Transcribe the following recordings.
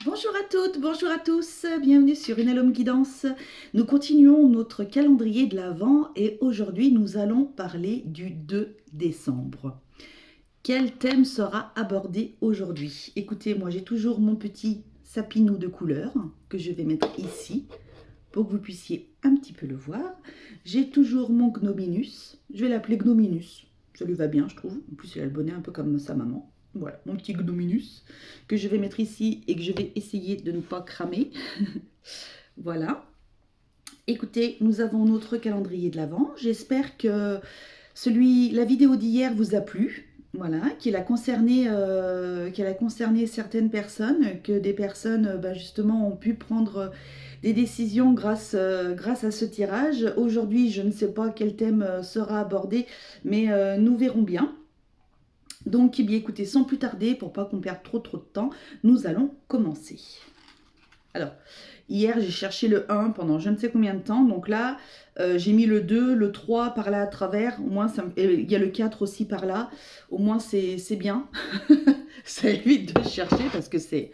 Bonjour à toutes, bonjour à tous, bienvenue sur Une Allôme qui danse. Nous continuons notre calendrier de l'Avent et aujourd'hui nous allons parler du 2 décembre. Quel thème sera abordé aujourd'hui? Écoutez, moi j'ai toujours mon petit sapinou de couleur que je vais mettre ici pour que vous puissiez un petit peu le voir. J'ai toujours mon Gnominus, je vais l'appeler Gnominus, ça lui va bien je trouve, en plus il a le bonnet un peu comme sa maman. Voilà, mon petit Gnominus que je vais mettre ici et que je vais essayer de ne pas cramer. Voilà. Écoutez, nous avons notre calendrier de l'Avent. J'espère que la vidéo d'hier vous a plu. Voilà, qu'elle a concerné certaines personnes, que des personnes justement ont pu prendre des décisions grâce à ce tirage. Aujourd'hui, je ne sais pas quel thème sera abordé, mais nous verrons bien. Donc, eh bien, écoutez, sans plus tarder, pour pas qu'on perde trop de temps, nous allons commencer. Alors, hier, j'ai cherché le 1 pendant je ne sais combien de temps. Donc là, j'ai mis le 2, le 3 par là à travers. Au moins, il y a le 4 aussi par là. Au moins, c'est bien. Ça évite de chercher parce que c'est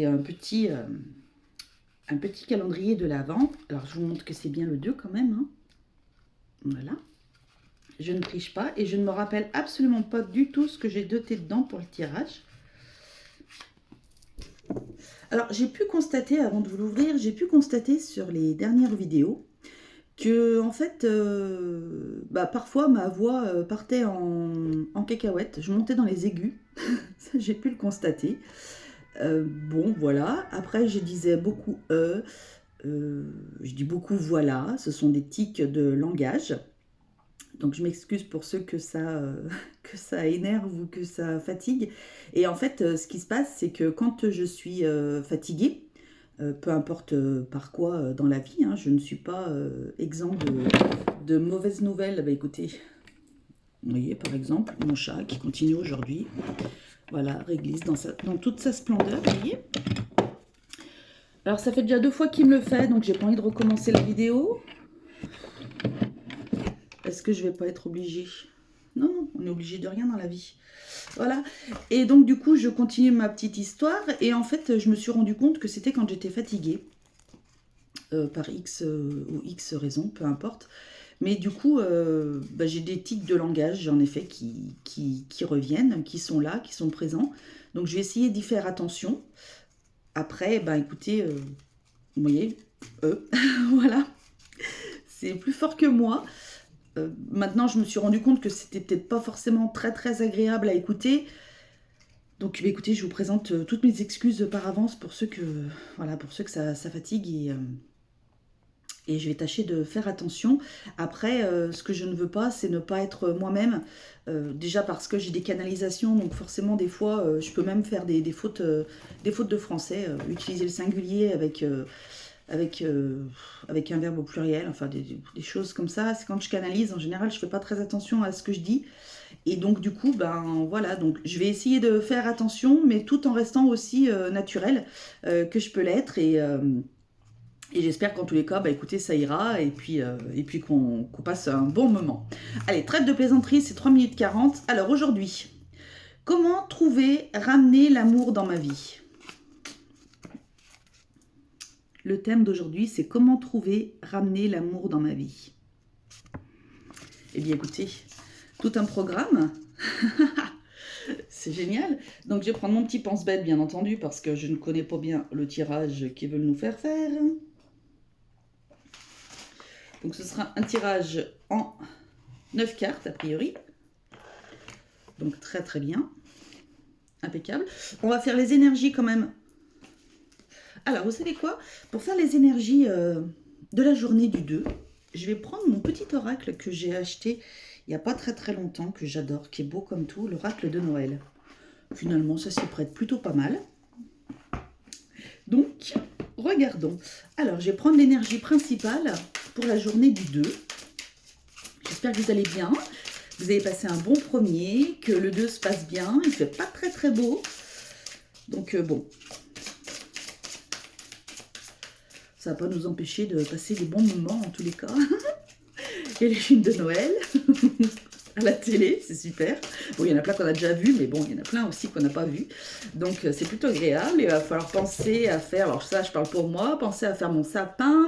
un petit calendrier de l'Avent. Alors, je vous montre que c'est bien le 2 quand même. Hein. Voilà. Je ne triche pas et je ne me rappelle absolument pas du tout ce que j'ai doté dedans pour le tirage. Alors, j'ai pu constater, avant de vous l'ouvrir, j'ai pu constater sur les dernières vidéos que, en fait, parfois ma voix partait en cacahuète. Je montais dans les aigus. Ça, j'ai pu le constater. Bon, voilà. Après, je disais beaucoup je dis beaucoup voilà. Ce sont des tics de langage. Donc je m'excuse pour ceux que que ça énerve ou que ça fatigue. Et en fait, ce qui se passe, c'est que quand je suis fatiguée, peu importe par quoi dans la vie, hein, je ne suis pas exempt de mauvaises nouvelles. Bah écoutez, vous voyez par exemple mon chat qui continue aujourd'hui. Voilà, réglisse dans toute sa splendeur, vous voyez. Alors ça fait déjà 2 fois qu'il me le fait, donc j'ai pas envie de recommencer la vidéo. Est-ce que je vais pas être obligée? Non, non, on est obligé de rien dans la vie. Voilà. Et donc, du coup, je continue ma petite histoire. Et en fait, je me suis rendu compte que c'était quand j'étais fatiguée. Par X ou X raison, peu importe. Mais du coup, j'ai des tics de langage, en effet, qui reviennent, qui sont là, qui sont présents. Donc, je vais essayer d'y faire attention. Après, écoutez, vous voyez, voilà. C'est plus fort que moi. Maintenant, je me suis rendu compte que c'était peut-être pas forcément très très agréable à écouter. Donc, écoutez, je vous présente toutes mes excuses par avance pour ceux que, ça fatigue et je vais tâcher de faire attention. Après, ce que je ne veux pas, c'est ne pas être moi-même. Déjà parce que j'ai des canalisations, donc forcément, des fois, je peux même faire des fautes de français. Utiliser le singulier avec un verbe au pluriel, enfin des choses comme ça. C'est quand je canalise, en général, je fais pas très attention à ce que je dis. Et donc du coup, voilà, donc je vais essayer de faire attention, mais tout en restant aussi naturel que je peux l'être. Et j'espère qu'en tous les cas, écoutez, ça ira, et puis qu'on passe un bon moment. Allez, trêve de plaisanterie, c'est 3 minutes 40. Alors aujourd'hui, comment ramener l'amour dans ma vie? Le thème d'aujourd'hui, c'est comment ramener l'amour dans ma vie. Eh bien écoutez, tout un programme. C'est génial. Donc je vais prendre mon petit pense-bête, bien entendu, parce que je ne connais pas bien le tirage qu'ils veulent nous faire faire. Donc ce sera un tirage en 9 cartes, a priori. Donc très très bien. Impeccable. On va faire les énergies quand même. Alors, vous savez quoi? Pour faire les énergies de la journée du 2, je vais prendre mon petit oracle que j'ai acheté il n'y a pas très très longtemps, que j'adore, qui est beau comme tout, l'oracle de Noël. Finalement, ça s'y prête plutôt pas mal. Donc, regardons. Alors, je vais prendre l'énergie principale pour la journée du 2. J'espère que vous allez bien. Vous avez passé un bon premier, que le 2 se passe bien. Il ne fait pas très très beau. Donc, bon. Ça ne va pas nous empêcher de passer des bons moments en tous les cas. Et les films de Noël. à la télé, c'est super. Bon, il y en a plein qu'on a déjà vu, mais bon, il y en a plein aussi qu'on n'a pas vu. Donc, c'est plutôt agréable. Il va falloir penser à faire, alors ça, je parle pour moi, penser à faire mon sapin.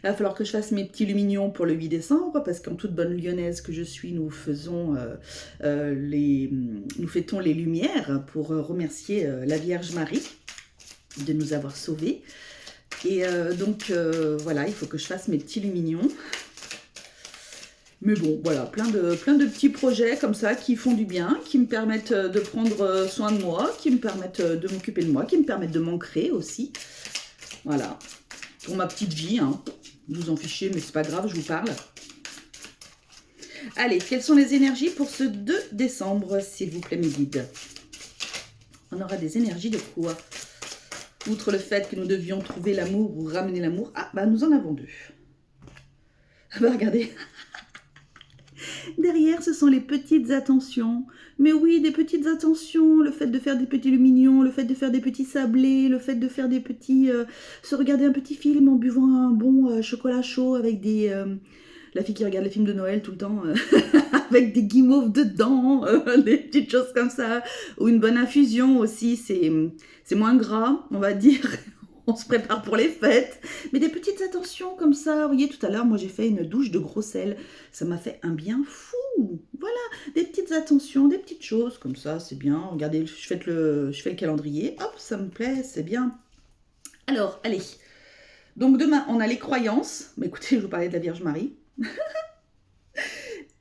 Il va falloir que je fasse mes petits lumignons pour le 8 décembre, parce qu'en toute bonne lyonnaise que je suis, nous fêtons les lumières pour remercier la Vierge Marie de nous avoir sauvés. Et voilà, il faut que je fasse mes petits lumignons. Mais bon, voilà, plein de petits projets comme ça qui font du bien, qui me permettent de prendre soin de moi, qui me permettent de m'occuper de moi, qui me permettent de m'ancrer aussi. Voilà, pour ma petite vie, hein. Vous en fichez, mais c'est pas grave, je vous parle. Allez, quelles sont les énergies pour ce 2 décembre, s'il vous plaît, mes guides? On aura des énergies de quoi? Outre le fait que nous devions trouver l'amour ou ramener l'amour, ah, bah nous en avons 2. Bah regardez. Derrière, ce sont les petites attentions. Mais oui, des petites attentions. Le fait de faire des petits lumignons, le fait de faire des petits sablés, le fait de faire des petits... se regarder un petit film en buvant un bon chocolat chaud avec des... la fille qui regarde les films de Noël tout le temps, avec des guimauves dedans, des petites choses comme ça. Ou une bonne infusion aussi, c'est moins gras, on va dire. On se prépare pour les fêtes. Mais des petites attentions comme ça. Vous voyez, tout à l'heure, moi, j'ai fait une douche de gros sel. Ça m'a fait un bien fou. Voilà, des petites attentions, des petites choses comme ça, c'est bien. Regardez, je fais le calendrier. Hop, ça me plaît, c'est bien. Alors, allez. Donc, demain, on a les croyances. Mais écoutez, je vous parlais de la Vierge Marie.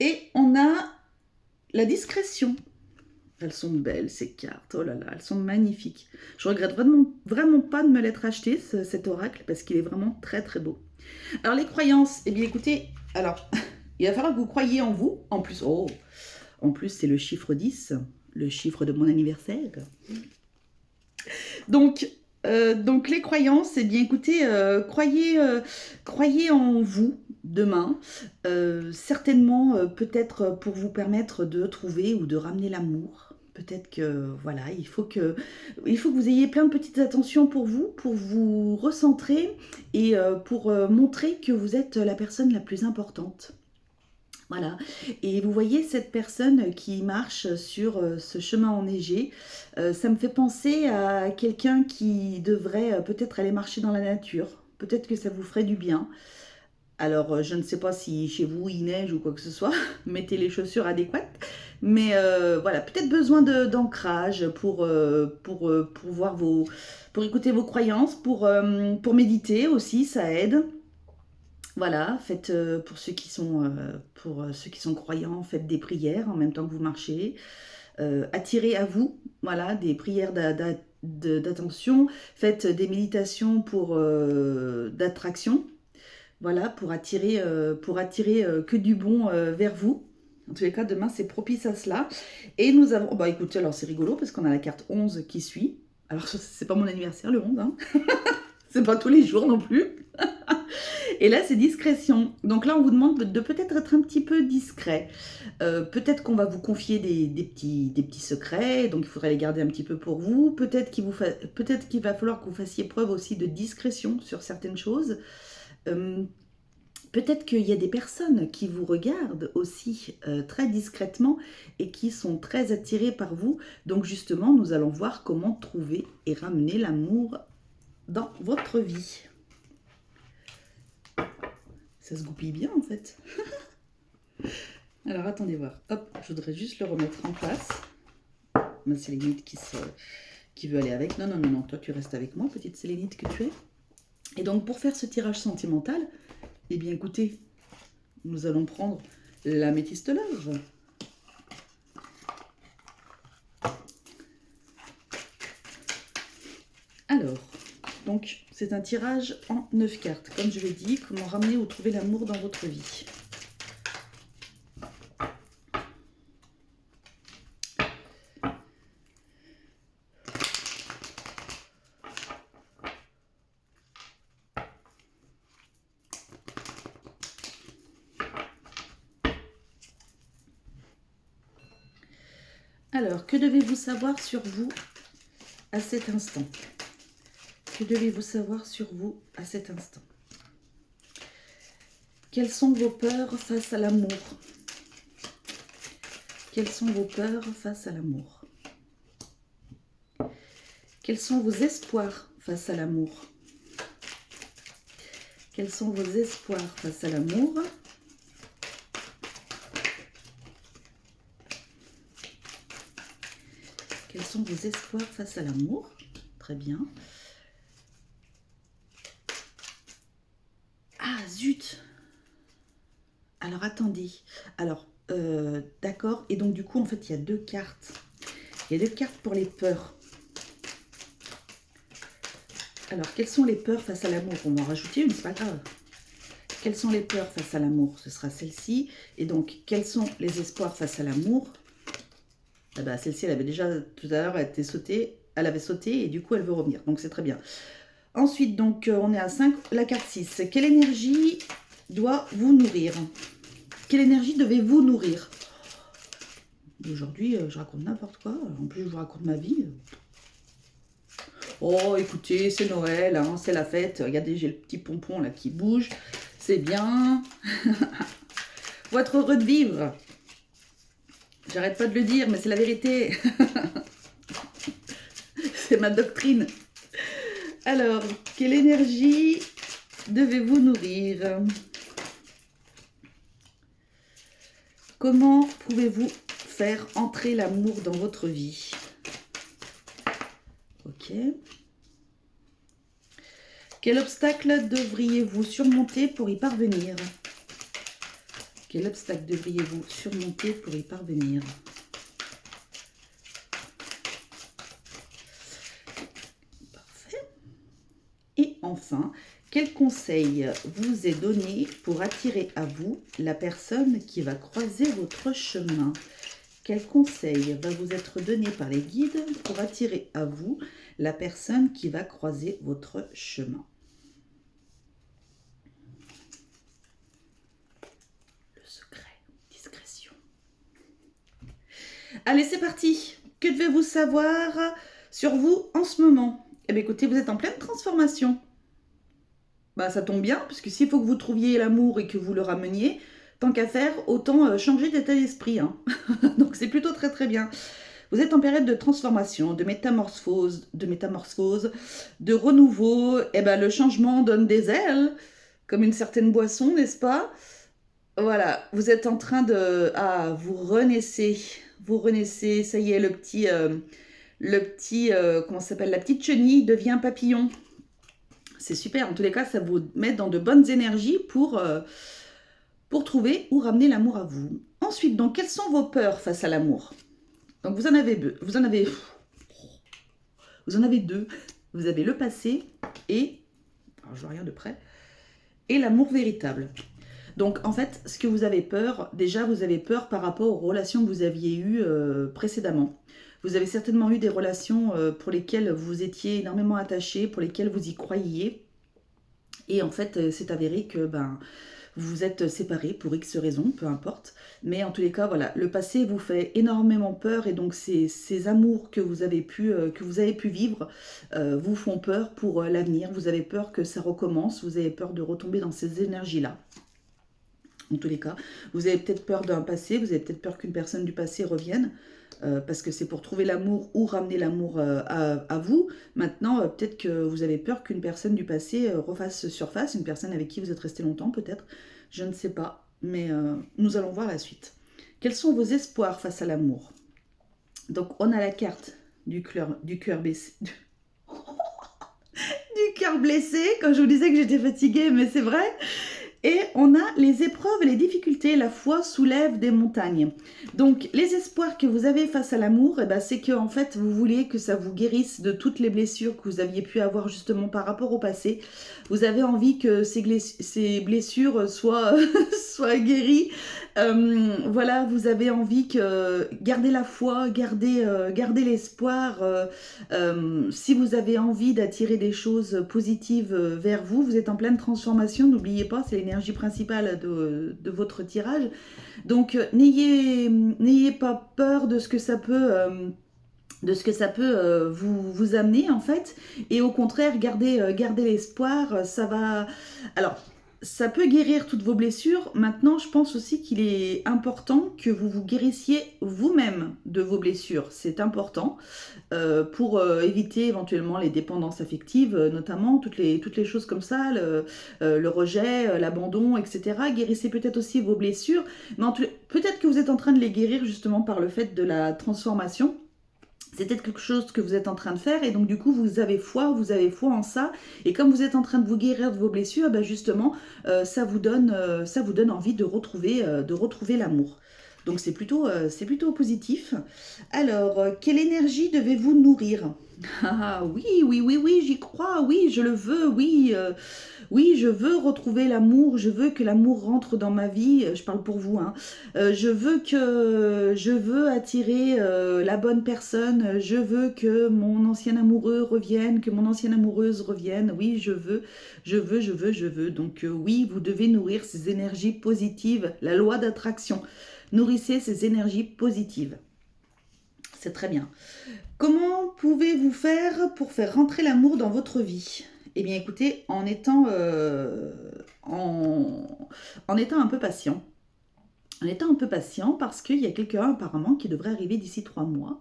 Et on a la discrétion. Elles sont belles, ces cartes. Oh là là, elles sont magnifiques. Je regrette vraiment pas de me l'être acheté, cet oracle, parce qu'il est vraiment très très beau. Alors, les croyances, eh bien écoutez, alors, il va falloir que vous croyiez en vous. En plus, c'est le chiffre 10, le chiffre de mon anniversaire. Donc les croyances, eh bien écoutez, croyez en vous demain, certainement peut-être pour vous permettre de trouver ou de ramener l'amour. Peut-être que, voilà, il faut que vous ayez plein de petites attentions pour vous recentrer et pour montrer que vous êtes la personne la plus importante. Voilà, et vous voyez cette personne qui marche sur ce chemin enneigé, ça me fait penser à quelqu'un qui devrait peut-être aller marcher dans la nature. Peut-être que ça vous ferait du bien. Alors, je ne sais pas si chez vous il neige ou quoi que ce soit, mettez les chaussures adéquates. Mais voilà, peut-être besoin d'ancrage pour voir pour écouter vos croyances, pour méditer aussi, ça aide. Voilà, faites pour ceux qui sont croyants, faites des prières en même temps que vous marchez. Attirez à vous, voilà, des prières d'attention. Faites des méditations d'attraction. Voilà, pour attirer que du bon vers vous. En tous les cas, demain, c'est propice à cela. Et nous avons... Bah écoutez, alors c'est rigolo parce qu'on a la carte 11 qui suit. Alors, c'est pas mon anniversaire, le 11, hein. C'est pas tous les jours non plus. Et là, c'est discrétion. Donc là, on vous demande de peut-être être un petit peu discret. Peut-être qu'on va vous confier des petits secrets, donc il faudrait les garder un petit peu pour vous. Peut-être qu'il va falloir que vous fassiez preuve aussi de discrétion sur certaines choses. Peut-être qu'il y a des personnes qui vous regardent aussi très discrètement et qui sont très attirées par vous. Donc justement, nous allons voir comment trouver et ramener l'amour dans votre vie. Ça se goupille bien en fait. Alors attendez voir. Hop, je voudrais juste le remettre en place. Ma sélénite qui veut aller avec. Non, toi tu restes avec moi, petite sélénite que tu es. Et donc pour faire ce tirage sentimental, eh bien écoutez, nous allons prendre l'améthyste love. Alors, donc c'est un tirage en 9 cartes. Comme je l'ai dit, comment ramener ou trouver l'amour dans votre vie. Alors, que devez-vous savoir sur vous à cet instant? Que devez-vous savoir sur vous à cet instant? Quelles sont vos peurs face à l'amour? Quelles sont vos peurs face à l'amour? Quels sont vos espoirs face à l'amour? Quels sont vos espoirs face à l'amour? Quels sont vos espoirs face à l'amour? Très bien. Ah, zut! Alors, attendez. Alors, d'accord. Et donc, du coup, en fait, il y a deux cartes. Il y a deux cartes pour les peurs. Alors, quelles sont les peurs face à l'amour? On va en rajouter une, c'est pas grave. Quelles sont les peurs face à l'amour? Ce sera celle-ci. Et donc, quels sont les espoirs face à l'amour? Ah bah, celle-ci, elle avait déjà, tout à l'heure, elle avait sauté et du coup, elle veut revenir. Donc, c'est très bien. Ensuite, donc, on est à 5, la carte 6. Quelle énergie doit vous nourrir? Quelle énergie devez-vous nourrir? Aujourd'hui, je raconte n'importe quoi. En plus, je vous raconte ma vie. Oh, écoutez, c'est Noël, hein, c'est la fête. Regardez, j'ai le petit pompon là qui bouge. C'est bien. Faut être heureux de vivre. J'arrête pas de le dire, mais c'est la vérité. C'est ma doctrine. Alors, quelle énergie devez-vous nourrir? Comment pouvez-vous faire entrer l'amour dans votre vie? Ok. Quel obstacle devriez-vous surmonter pour y parvenir? Quel obstacle devriez-vous surmonter pour y parvenir? Parfait. Et enfin, quel conseil vous est donné pour attirer à vous la personne qui va croiser votre chemin? Quel conseil va vous être donné par les guides pour attirer à vous la personne qui va croiser votre chemin? Le secret, discrétion. Allez, c'est parti. Que devez-vous savoir sur vous en ce moment? Eh bien, écoutez, vous êtes en pleine transformation. Bah, ça tombe bien, parce que s'il faut que vous trouviez l'amour et que vous le rameniez, tant qu'à faire, autant changer d'état d'esprit. Hein. Donc, c'est plutôt très très bien. Vous êtes en période de transformation, de métamorphose, de renouveau. Eh ben, le changement donne des ailes, comme une certaine boisson, n'est-ce pas? Voilà, vous êtes en train de... Ah, vous renaissez. Vous renaissez, ça y est, comment ça s'appelle? La petite chenille devient papillon. C'est super, en tous les cas, ça vous met dans de bonnes énergies pour trouver ou ramener l'amour à vous. Ensuite, donc, quelles sont vos peurs face à l'amour? Donc, vous en avez deux. Vous en avez deux. Vous avez le passé et... Alors, je regarde de près. Et l'amour véritable. Donc, en fait, ce que vous avez peur, déjà, vous avez peur par rapport aux relations que vous aviez eues précédemment. Vous avez certainement eu des relations pour lesquelles vous étiez énormément attachés, pour lesquelles vous y croyiez. Et en fait, c'est avéré que vous vous êtes séparés pour X raisons, peu importe. Mais en tous les cas, voilà, le passé vous fait énormément peur et donc ces amours que vous avez pu vivre vous font peur pour l'avenir. Vous avez peur que ça recommence, vous avez peur de retomber dans ces énergies-là. En tous les cas, vous avez peut-être peur d'un passé, vous avez peut-être peur qu'une personne du passé revienne, parce que c'est pour trouver l'amour ou ramener l'amour à vous. Maintenant, peut-être que vous avez peur qu'une personne du passé refasse surface, une personne avec qui vous êtes resté longtemps peut-être, je ne sais pas, mais nous allons voir la suite. Quels sont vos espoirs face à l'amour? Donc, on a la carte du cœur blessé. Du cœur blessé, quand je vous disais que j'étais fatiguée, mais c'est vrai. Et on a les épreuves et les difficultés, la foi soulève des montagnes. Donc les espoirs que vous avez face à l'amour, eh ben, c'est que en fait vous voulez que ça vous guérisse de toutes les blessures que vous aviez pu avoir justement par rapport au passé. Vous avez envie que ces blessures soient, soient guéries. Voilà, vous avez envie que garder la foi, garder l'espoir. Si vous avez envie d'attirer des choses positives vers vous, vous êtes en pleine transformation, n'oubliez pas, c'est l'énergie principale de votre tirage. Donc n'ayez pas peur de ce que ça peut... vous amener en fait, et au contraire gardez l'espoir, ça va... Alors ça peut guérir toutes vos blessures. Maintenant, je pense aussi qu'il est important que vous vous guérissiez vous-même de vos blessures. C'est important pour éviter éventuellement les dépendances affectives, notamment toutes les choses comme ça, le rejet, l'abandon, etc. Guérissez peut-être aussi vos blessures, mais peut-être que vous êtes en train de les guérir justement par le fait de la transformation. C'est peut-être quelque chose que vous êtes en train de faire et donc du coup vous avez foi en ça et comme vous êtes en train de vous guérir de vos blessures, ben justement ça vous donne envie de retrouver l'amour. Donc c'est plutôt positif. Alors, quelle énergie devez-vous nourrir? Ah oui, oui, oui, oui, j'y crois, oui, je le veux, oui, oui, je veux retrouver l'amour, je veux que l'amour rentre dans ma vie, je parle pour vous, hein. Je veux attirer la bonne personne, je veux que mon ancien amoureux revienne, que mon ancienne amoureuse revienne, oui, je veux. Donc oui, vous devez nourrir ces énergies positives, la loi d'attraction. Nourrissez ces énergies positives. C'est très bien. Comment pouvez-vous faire pour faire rentrer l'amour dans votre vie? Eh bien, écoutez, en étant un peu patient. En étant un peu patient parce qu'il y a quelqu'un apparemment qui devrait arriver d'ici 3 mois.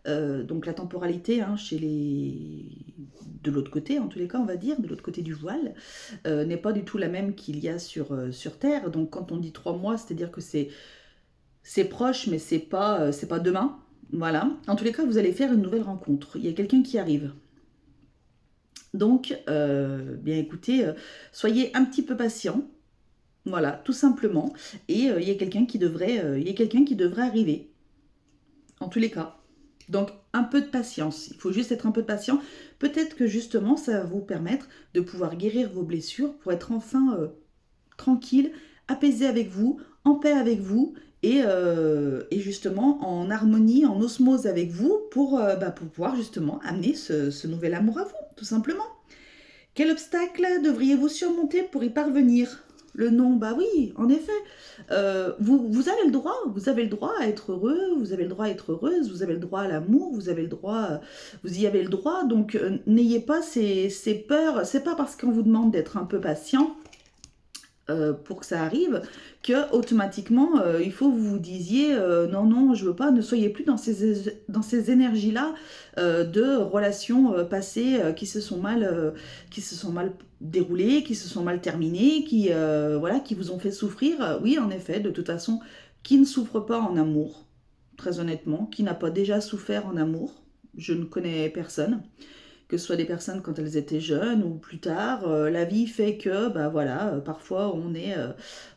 Donc la temporalité chez de l'autre côté, en tous les cas on va dire, de l'autre côté du voile, n'est pas du tout la même qu'il y a sur Terre. Donc quand on dit 3 mois, c'est-à-dire que c'est proche, mais c'est pas demain. Voilà. En tous les cas, vous allez faire une nouvelle rencontre. Il y a quelqu'un qui arrive. Donc, bien écoutez, soyez un petit peu patient. Voilà, tout simplement. Et il y a quelqu'un qui devrait arriver. En tous les cas. Donc, un peu de patience. Il faut juste être un peu patient. Peut-être que justement, ça va vous permettre de pouvoir guérir vos blessures pour être enfin tranquille, apaisé avec vous, en paix avec vous et justement en harmonie, en osmose avec vous pour pouvoir justement amener ce nouvel amour à vous, tout simplement. Quel obstacle devriez-vous surmonter pour y parvenir? Le non, bah oui, en effet. Vous avez le droit à être heureux, vous avez le droit à être heureuse, vous avez le droit à l'amour, vous y avez le droit. Donc n'ayez pas ces peurs. C'est pas parce qu'on vous demande d'être un peu patient pour que ça arrive, que automatiquement il faut que vous vous disiez non, non, je veux pas, ne soyez plus dans ces énergies-là de relations passées qui se sont mal déroulées, qui se sont mal terminées, voilà, qui vous ont fait souffrir. Oui, en effet, de toute façon, qui ne souffre pas en amour, très honnêtement, qui n'a pas déjà souffert en amour, je ne connais personne que ce soit des personnes quand elles étaient jeunes ou plus tard. La vie fait que, bah voilà, parfois on est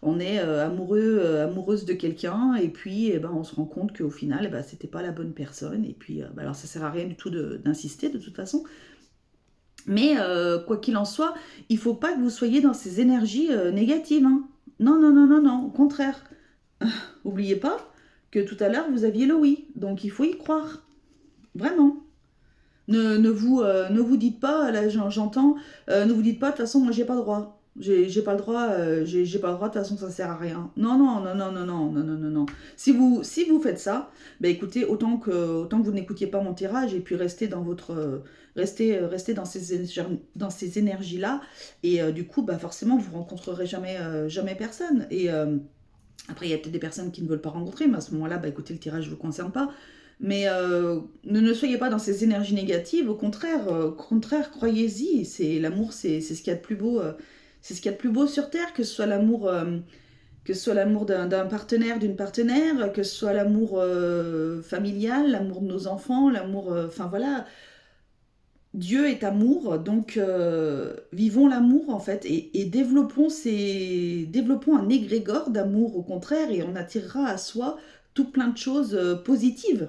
amoureux, amoureuse de quelqu'un et puis eh ben, on se rend compte qu'au final, c'était pas la bonne personne. Et puis, alors ça sert à rien du tout d'insister de toute façon. Mais quoi qu'il en soit, il faut pas que vous soyez dans ces énergies négatives, hein. Non, non, non, non, non, au contraire. Oubliez pas que tout à l'heure vous aviez le oui, donc il faut y croire. Vraiment. Ne vous dites pas, là j'entends, ne vous dites pas, de toute façon, moi j'ai pas le droit. J'ai pas le droit, j'ai pas le droit, de toute façon ça sert à rien. Non, non, non, non, non, non, non, non, non, non. Si vous faites ça, bah écoutez, autant que vous n'écoutiez pas mon tirage et puis restez dans restez dans ces énergies-là. Et du coup, bah forcément, vous rencontrerez jamais personne. Et après, il y a peut-être des personnes qui ne veulent pas rencontrer, mais à ce moment-là, bah écoutez, le tirage ne vous concerne pas. Mais ne soyez pas dans ces énergies négatives, au contraire, croyez-y. L'amour, c'est ce qu'il y a de plus beau, c'est ce qu'il y a de plus beau sur terre, que ce soit l'amour d'un partenaire, d'une partenaire, que ce soit l'amour familial, l'amour de nos enfants, l'amour, enfin voilà. Dieu est amour, donc vivons l'amour en fait et développons un égrégore d'amour au contraire et on attirera à soi tout plein de choses positives.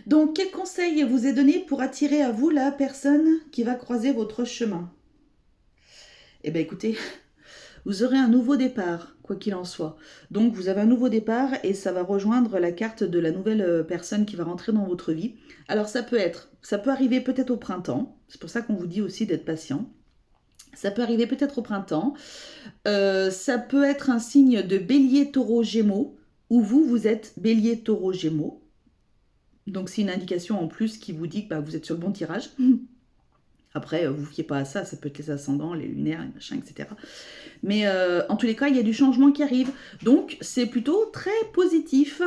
Donc, quel conseil vous est donné pour attirer à vous la personne qui va croiser votre chemin? Eh bien, écoutez, vous aurez un nouveau départ, quoi qu'il en soit. Donc, vous avez un nouveau départ et ça va rejoindre la carte de la nouvelle personne qui va rentrer dans votre vie. Alors, ça peut arriver peut-être au printemps. C'est pour ça qu'on vous dit aussi d'être patient. Ça peut arriver peut-être au printemps. Ça peut être un signe de bélier, taureau, gémeaux, où vous êtes bélier, taureau, gémeaux. Donc c'est une indication en plus qui vous dit que vous êtes sur le bon tirage. Après, vous ne fiez pas à ça, ça peut être les ascendants, les lunaires, les machins, etc. Mais en tous les cas, il y a du changement qui arrive. Donc, c'est plutôt très positif.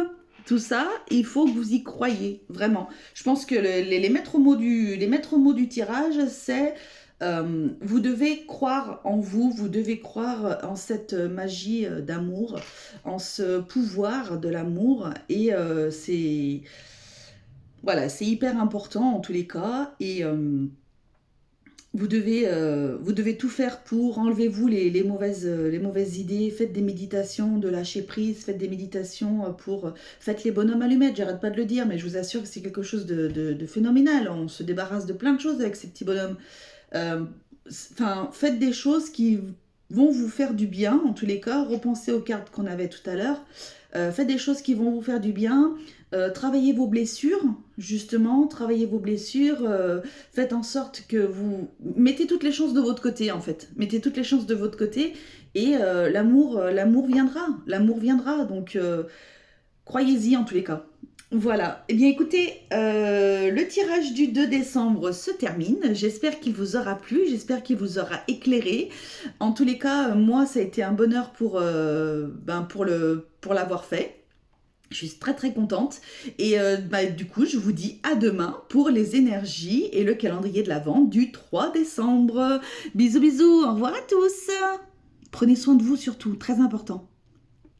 Tout ça, il faut que vous y croyez, vraiment. Je pense que les maîtres mots les maîtres mots du tirage, c'est vous devez croire en vous, vous devez croire en cette magie d'amour, en ce pouvoir de l'amour. Et c'est voilà, c'est hyper important en tous les cas. Et vous devez tout faire pour enlevez-vous les mauvaises idées, faites des méditations de lâcher prise, faites des méditations faites les bonhommes allumettes, j'arrête pas de le dire, mais je vous assure que c'est quelque chose de phénoménal. On se débarrasse de plein de choses avec ces petits bonhommes. Euh, Enfin, faites des choses qui vont vous faire du bien, en tous les cas. Repensez aux cartes qu'on avait tout à l'heure. Faites des choses qui vont vous faire du bien. Travaillez vos blessures, justement. Travaillez vos blessures. Faites en sorte que vous... Mettez toutes les chances de votre côté, en fait. Mettez toutes les chances de votre côté. Et l'amour viendra. L'amour viendra. Donc, croyez-y, en tous les cas. Voilà. Eh bien, écoutez, le tirage du 2 décembre se termine. J'espère qu'il vous aura plu, j'espère qu'il vous aura éclairé. En tous les cas, moi, ça a été un bonheur pour l'avoir fait. Je suis très très contente. Et du coup, je vous dis à demain pour les énergies et le calendrier de l'Avent du 3 décembre. Bisous bisous, au revoir à tous. Prenez soin de vous surtout, très important.